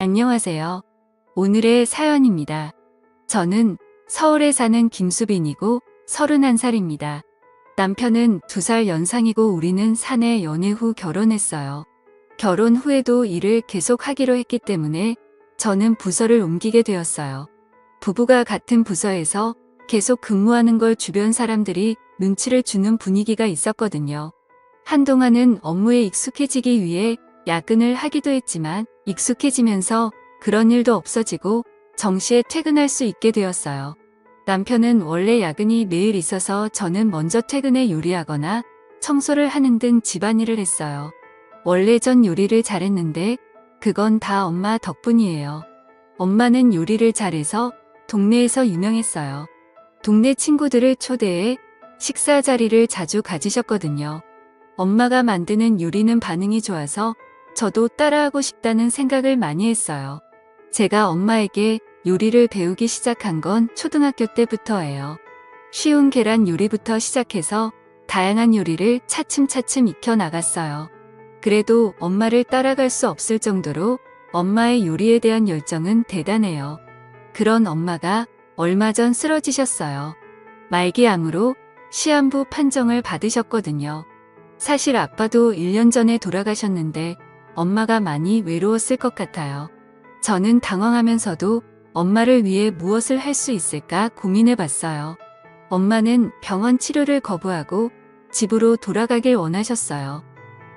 안녕하세요. 오늘의 사연입니다. 저는 서울에 사는 김수빈이고 31살입니다. 남편은 2살 연상이고 우리는 사내 연애 후 결혼했어요. 결혼 후에도 일을 계속 하기로 했기 때문에 저는 부서를 옮기게 되었어요. 부부가 같은 부서에서 계속 근무하는 걸 주변 사람들이 눈치를 주는 분위기가 있었거든요. 한동안은 업무에 익숙해지기 위해 야근을 하기도 했지만 익숙해지면서 그런 일도 없어지고 정시에 퇴근할 수 있게 되었어요. 남편은 원래 야근이 매일 있어서 저는 먼저 퇴근해 요리하거나 청소를 하는 등 집안일을 했어요. 원래 전 요리를 잘했는데 그건 다 엄마 덕분이에요. 엄마는 요리를 잘해서 동네에서 유명했어요. 동네 친구들을 초대해 식사 자리를 자주 가지셨거든요. 엄마가 만드는 요리는 반응이 좋아서 저도 따라하고 싶다는 생각을 많이 했어요. 제가 엄마에게 요리를 배우기 시작한 건 초등학교 때부터예요. 쉬운 계란 요리부터 시작해서 다양한 요리를 차츰차츰 익혀 나갔어요. 그래도 엄마를 따라갈 수 없을 정도로 엄마의 요리에 대한 열정은 대단해요. 그런 엄마가 얼마 전 쓰러지셨어요. 말기암으로 시한부 판정을 받으셨거든요. 사실 아빠도 1년 전에 돌아가셨는데 엄마가 많이 외로웠을 것 같아요. 저는 당황하면서도 엄마를 위해 무엇을 할 수 있을까 고민해 봤어요. 엄마는 병원 치료를 거부하고 집으로 돌아가길 원하셨어요.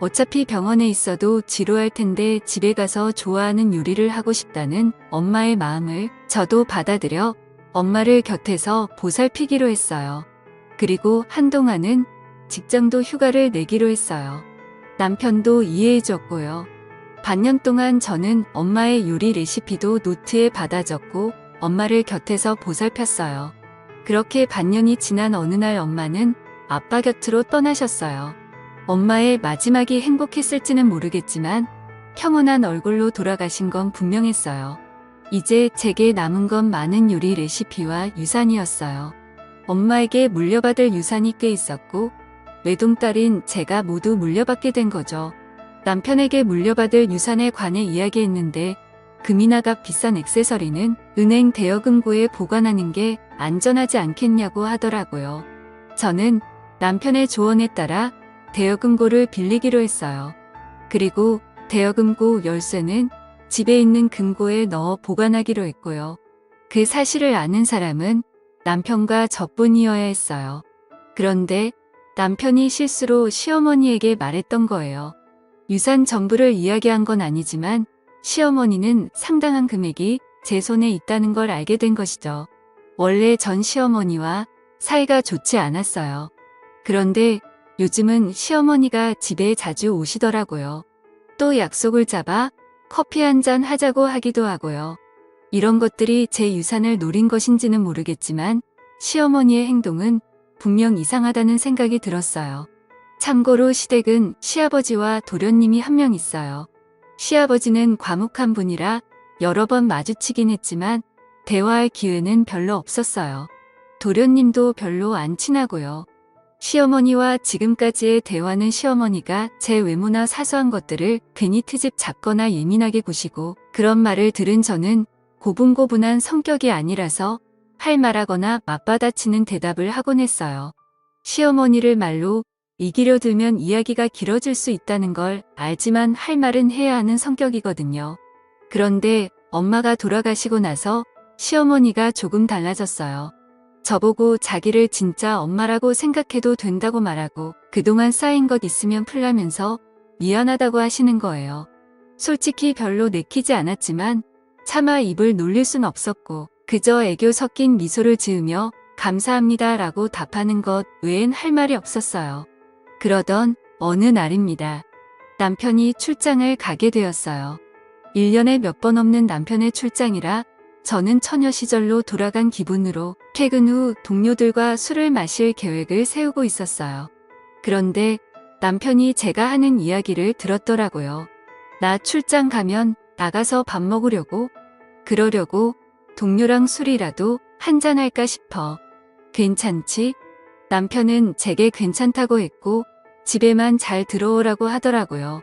어차피 병원에 있어도 지루할 텐데 집에 가서 좋아하는 요리를 하고 싶다는 엄마의 마음을 저도 받아들여 엄마를 곁에서 보살피기로 했어요. 그리고 한동안은 직장도 휴가를 내기로 했어요. 남편도 이해해줬고요. 반년 동안 저는 엄마의 요리 레시피도 노트에 받아 적고 엄마를 곁에서 보살폈어요. 그렇게 반년이 지난 어느 날 엄마는 아빠 곁으로 떠나셨어요. 엄마의 마지막이 행복했을지는 모르겠지만 평온한 얼굴로 돌아가신 건 분명했어요. 이제 제게 남은 건 많은 요리 레시피와 유산이었어요. 엄마에게 물려받을 유산이 꽤 있었고 외동딸인 제가 모두 물려받게 된 거죠. 남편에게 물려받을 유산에 관해 이야기했는데 금이나 값 비싼 액세서리는 은행 대여금고에 보관하는 게 안전하지 않겠냐고 하더라고요. 저는 남편의 조언에 따라 대여금고를 빌리기로 했어요. 그리고 대여금고 열쇠는 집에 있는 금고에 넣어 보관하기로 했고요. 그 사실을 아는 사람은 남편과 저뿐이어야 했어요. 그런데 남편이 실수로 시어머니에게 말했던 거예요. 유산 전부를 이야기한 건 아니지만 시어머니는 상당한 금액이 제 손에 있다는 걸 알게 된 것이죠. 원래 전 시어머니와 사이가 좋지 않았어요. 그런데 요즘은 시어머니가 집에 자주 오시더라고요. 또 약속을 잡아 커피 한 잔 하자고 하기도 하고요. 이런 것들이 제 유산을 노린 것인지는 모르겠지만 시어머니의 행동은 분명 이상하다는 생각이 들었어요. 참고로 시댁은 시아버지와 도련님이 한 명 있어요. 시아버지는 과묵한 분이라 여러 번 마주치긴 했지만 대화할 기회는 별로 없었어요. 도련님도 별로 안 친하고요. 시어머니와 지금까지의 대화는 시어머니가 제 외모나 사소한 것들을 괜히 트집 잡거나 예민하게 구시고 그런 말을 들은 저는 고분고분한 성격이 아니라서 할 말하거나 맞받아치는 대답을 하곤 했어요. 시어머니를 말로 이기려 들면 이야기가 길어질 수 있다는 걸 알지만 할 말은 해야 하는 성격이거든요. 그런데 엄마가 돌아가시고 나서 시어머니가 조금 달라졌어요. 저보고 자기를 진짜 엄마라고 생각해도 된다고 말하고 그동안 쌓인 것 있으면 풀라면서 미안하다고 하시는 거예요. 솔직히 별로 내키지 않았지만 차마 입을 놀릴 순 없었고 그저 애교 섞인 미소를 지으며 감사합니다 라고 답하는 것 외엔 할 말이 없었어요. 그러던 어느 날입니다. 남편이 출장을 가게 되었어요. 1년에 몇 번 없는 남편의 출장이라 저는 처녀 시절로 돌아간 기분으로 퇴근 후 동료들과 술을 마실 계획을 세우고 있었어요. 그런데 남편이 제가 하는 이야기를 들었더라고요. 나 출장 가면 나가서 밥 먹으려고, 그러려고 동료랑 술이라도 한잔할까 싶어. 괜찮지? 남편은 제게 괜찮다고 했고 집에만 잘 들어오라고 하더라고요.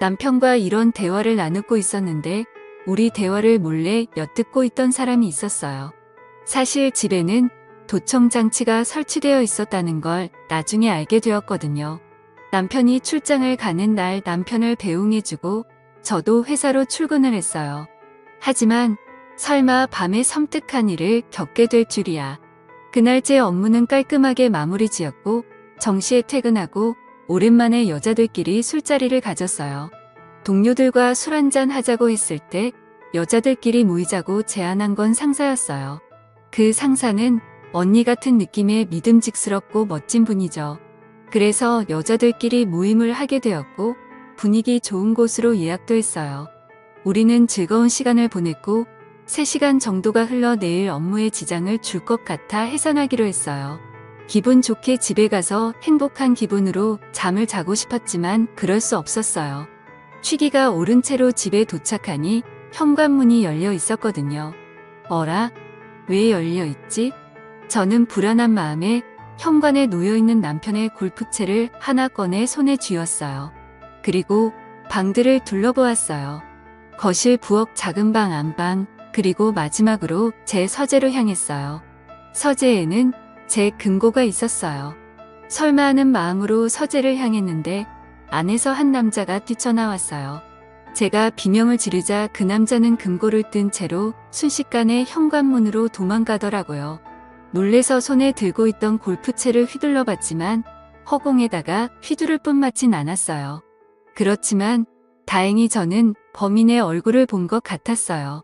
남편과 이런 대화를 나누고 있었는데 우리 대화를 몰래 엿듣고 있던 사람이 있었어요. 사실 집에는 도청 장치가 설치되어 있었다는 걸 나중에 알게 되었거든요. 남편이 출장을 가는 날 남편을 배웅해주고 저도 회사로 출근을 했어요. 하지만 설마 밤에 섬뜩한 일을 겪게 될 줄이야. 그날 제 업무는 깔끔하게 마무리 지었고 정시에 퇴근하고 오랜만에 여자들끼리 술자리를 가졌어요. 동료들과 술 한잔 하자고 했을 때 여자들끼리 모이자고 제안한 건 상사였어요. 그 상사는 언니 같은 느낌의 믿음직스럽고 멋진 분이죠. 그래서 여자들끼리 모임을 하게 되었고 분위기 좋은 곳으로 예약도 했어요. 우리는 즐거운 시간을 보냈고 3시간 정도가 흘러 내일 업무에 지장을 줄 것 같아 해산하기로 했어요. 기분 좋게 집에 가서 행복한 기분으로 잠을 자고 싶었지만 그럴 수 없었어요. 취기가 오른 채로 집에 도착하니 현관문이 열려 있었거든요. 어라? 왜 열려 있지? 저는 불안한 마음에 현관에 놓여있는 남편의 골프채를 하나 꺼내 손에 쥐었어요. 그리고 방들을 둘러보았어요. 거실, 부엌, 작은 방, 안방, 그리고 마지막으로 제 서재로 향했어요. 서재에는 제 금고가 있었어요. 설마 하는 마음으로 서재를 향했는데 안에서 한 남자가 뛰쳐나왔어요. 제가 비명을 지르자 그 남자는 금고를 뜬 채로 순식간에 현관문으로 도망가더라고요. 놀래서 손에 들고 있던 골프채를 휘둘러 봤지만 허공에다가 휘두를 뿐 맞진 않았어요. 그렇지만 다행히 저는 범인의 얼굴을 본 것 같았어요.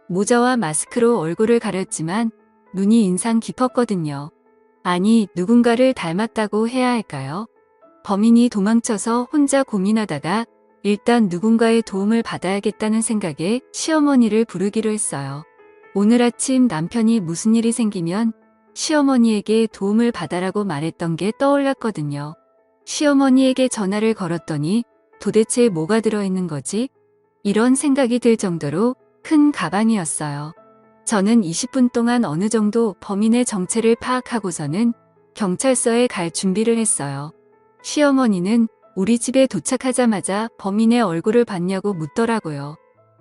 모자와 마스크로 얼굴을 가렸지만 눈이 인상 깊었거든요. 아니, 누군가를 닮았다고 해야 할까요? 범인이 도망쳐서 혼자 고민하다가 일단 누군가의 도움을 받아야겠다는 생각에 시어머니를 부르기로 했어요. 오늘 아침 남편이 무슨 일이 생기면 시어머니에게 도움을 받아라고 말했던 게 떠올랐거든요. 시어머니에게 전화를 걸었더니 도대체 뭐가 들어있는 거지? 이런 생각이 들 정도로 큰 가방이었어요. 저는 20분 동안 어느 정도 범인의 정체를 파악하고서는 경찰서에 갈 준비를 했어요. 시어머니는 우리 집에 도착하자마자 범인의 얼굴을 봤냐고 묻더라고요.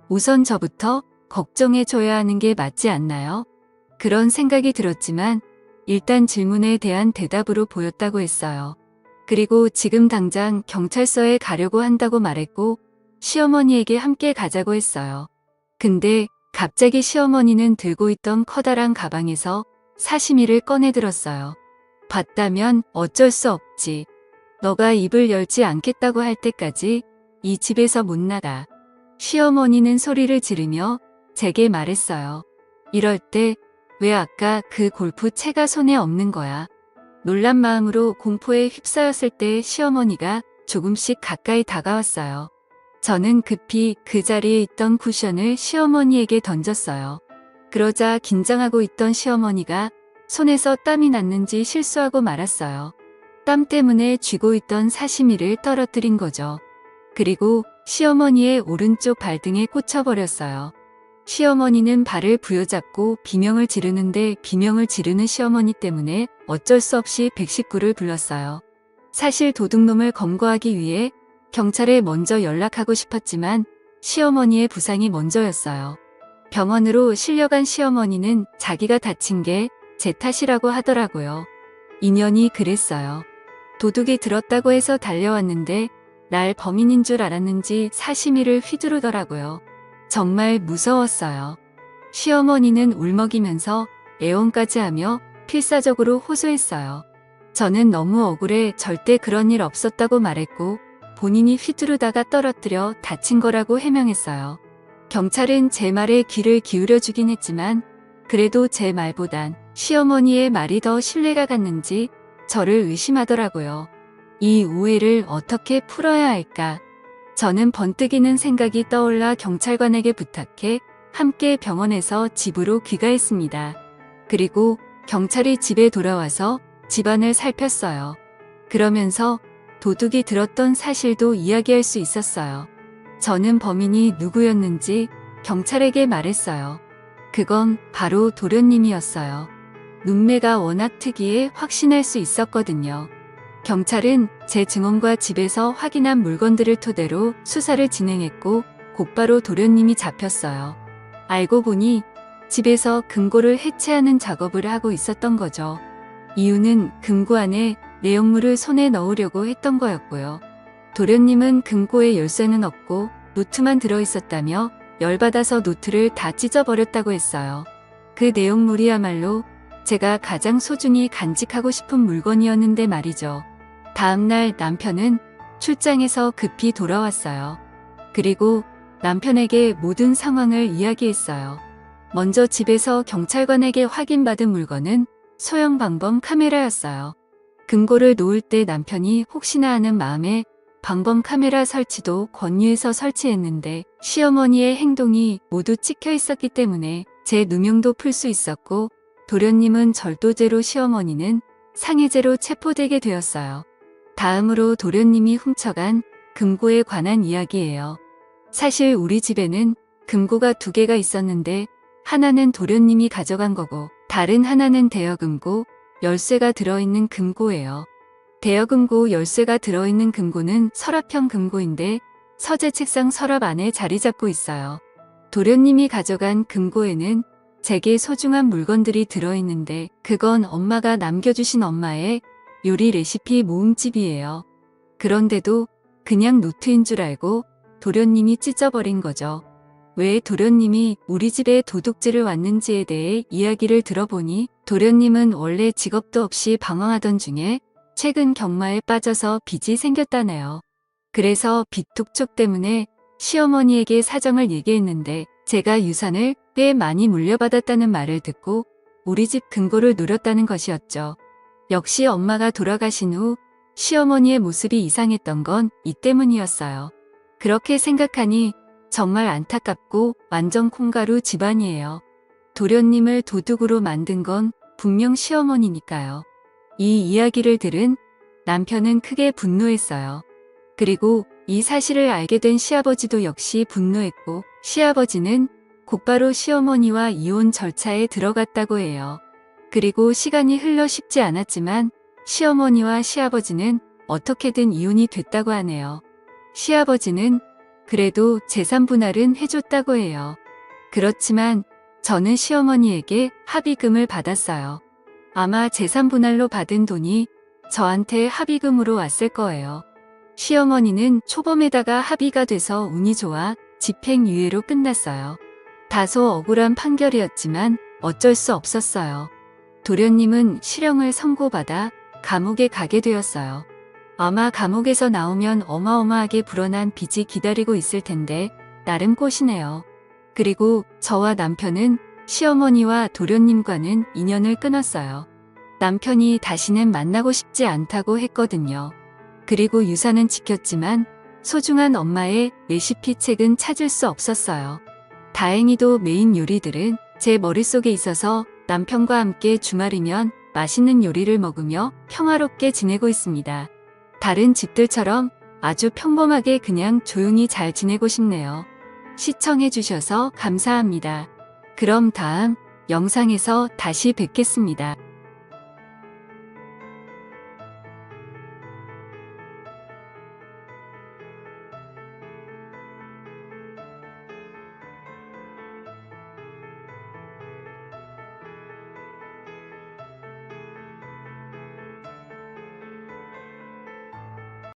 우선 저부터 걱정해줘야 하는 게 맞지 않나요? 그런 생각이 들었지만 일단 질문에 대한 대답으로 보였다고 했어요. 그리고 지금 당장 경찰서에 가려고 한다고 말했고 시어머니에게 함께 가자고 했어요. 근데 갑자기 시어머니는 들고 있던 커다란 가방에서 사시미를 꺼내 들었어요. 봤다면 어쩔 수 없지. 너가 입을 열지 않겠다고 할 때까지 이 집에서 못 나가. 시어머니는 소리를 지르며 제게 말했어요. 이럴 때 왜 아까 그 골프 채가 손에 없는 거야? 놀란 마음으로 공포에 휩싸였을 때 시어머니가 조금씩 가까이 다가왔어요. 저는 급히 그 자리에 있던 쿠션을 시어머니에게 던졌어요. 그러자 긴장하고 있던 시어머니가 손에서 땀이 났는지 실수하고 말았어요. 땀 때문에 쥐고 있던 사시미를 떨어뜨린 거죠. 그리고 시어머니의 오른쪽 발등에 꽂혀버렸어요. 시어머니는 발을 부여잡고 비명을 지르는데 비명을 지르는 시어머니 때문에 어쩔 수 없이 119를 불렀어요. 사실 도둑놈을 검거하기 위해 경찰에 먼저 연락하고 싶었지만 시어머니의 부상이 먼저였어요. 병원으로 실려간 시어머니는 자기가 다친 게 제 탓이라고 하더라고요. 인연이 그랬어요. 도둑이 들었다고 해서 달려왔는데 날 범인인 줄 알았는지 사시미를 휘두르더라고요. 정말 무서웠어요. 시어머니는 울먹이면서 애원까지 하며 필사적으로 호소했어요. 저는 너무 억울해 절대 그런 일 없었다고 말했고 본인이 휘두르다가 떨어뜨려 다친 거라고 해명했어요. 경찰은 제 말에 귀를 기울여 주긴 했지만 그래도 제 말보단 시어머니의 말이 더 신뢰가 갔는지 저를 의심하더라고요. 이 오해를 어떻게 풀어야 할까? 저는 번뜩이는 생각이 떠올라 경찰관에게 부탁해 함께 병원에서 집으로 귀가했습니다. 그리고 경찰이 집에 돌아와서 집안을 살폈어요. 그러면서 도둑이 들었던 사실도 이야기할 수 있었어요. 저는 범인이 누구였는지 경찰에게 말했어요. 그건 바로 도련님이었어요. 눈매가 워낙 특이해 확신할 수 있었거든요. 경찰은 제 증언과 집에서 확인한 물건들을 토대로 수사를 진행했고 곧바로 도련님이 잡혔어요. 알고 보니 집에서 금고를 해체하는 작업을 하고 있었던 거죠. 이유는 금고 안에 내용물을 손에 넣으려고 했던 거였고요. 도련님은 금고에 열쇠는 없고 노트만 들어있었다며 열받아서 노트를 다 찢어버렸다고 했어요. 그 내용물이야말로 제가 가장 소중히 간직하고 싶은 물건이었는데 말이죠. 다음날 남편은 출장에서 급히 돌아왔어요. 그리고 남편에게 모든 상황을 이야기했어요. 먼저 집에서 경찰관에게 확인받은 물건은 소형 방범 카메라였어요. 금고를 놓을 때 남편이 혹시나 하는 마음에 방범 카메라 설치도 권유해서 설치했는데 시어머니의 행동이 모두 찍혀 있었기 때문에 제 누명도 풀 수 있었고 도련님은 절도죄로 시어머니는 상해죄로 체포되게 되었어요. 다음으로 도련님이 훔쳐간 금고에 관한 이야기예요. 사실 우리 집에는 금고가 2개가 있었는데 하나는 도련님이 가져간 거고 다른 하나는 대여금고 열쇠가 들어있는 금고예요. 대여금고 열쇠가 들어있는 금고는 서랍형 금고인데 서재 책상 서랍 안에 자리 잡고 있어요. 도련님이 가져간 금고에는 제게 소중한 물건들이 들어있는데 그건 엄마가 남겨주신 엄마의 요리 레시피 모음집이에요. 그런데도 그냥 노트인 줄 알고 도련님이 찢어버린 거죠. 왜 도련님이 우리 집에 도둑질을 왔는지에 대해 이야기를 들어보니 도련님은 원래 직업도 없이 방황하던 중에 최근 경마에 빠져서 빚이 생겼다네요. 그래서 빚 독촉 때문에 시어머니에게 사정을 얘기했는데 제가 유산을 꽤 많이 물려받았다는 말을 듣고 우리 집 금고를 누렸다는 것이었죠. 역시 엄마가 돌아가신 후 시어머니의 모습이 이상했던 건 이 때문이었어요. 그렇게 생각하니 정말 안타깝고 완전 콩가루 집안이에요. 도련님을 도둑으로 만든 건 분명 시어머니니까요. 이 이야기를 들은 남편은 크게 분노했어요. 그리고 이 사실을 알게 된 시아버지도 역시 분노했고 시아버지는 곧바로 시어머니와 이혼 절차에 들어갔다고 해요. 그리고 시간이 흘러 쉽지 않았지만 시어머니와 시아버지는 어떻게든 이혼이 됐다고 하네요. 시아버지는 그래도 재산 분할은 해줬다고 해요. 그렇지만 저는 시어머니에게 합의금을 받았어요. 아마 재산 분할로 받은 돈이 저한테 합의금으로 왔을 거예요. 시어머니는 초범에다가 합의가 돼서 운이 좋아 집행유예로 끝났어요. 다소 억울한 판결이었지만 어쩔 수 없었어요. 도련님은 실형을 선고받아 감옥에 가게 되었어요. 아마 감옥에서 나오면 어마어마하게 불어난 빚이 기다리고 있을 텐데 나름 꽃이네요. 그리고 저와 남편은 시어머니와 도련님과는 인연을 끊었어요. 남편이 다시는 만나고 싶지 않다고 했거든요. 그리고 유산은 지켰지만 소중한 엄마의 레시피 책은 찾을 수 없었어요. 다행히도 메인 요리들은 제 머릿속에 있어서 남편과 함께 주말이면 맛있는 요리를 먹으며 평화롭게 지내고 있습니다. 다른 집들처럼 아주 평범하게 그냥 조용히 잘 지내고 싶네요. 시청해주셔서 감사합니다. 그럼 다음 영상에서 다시 뵙겠습니다.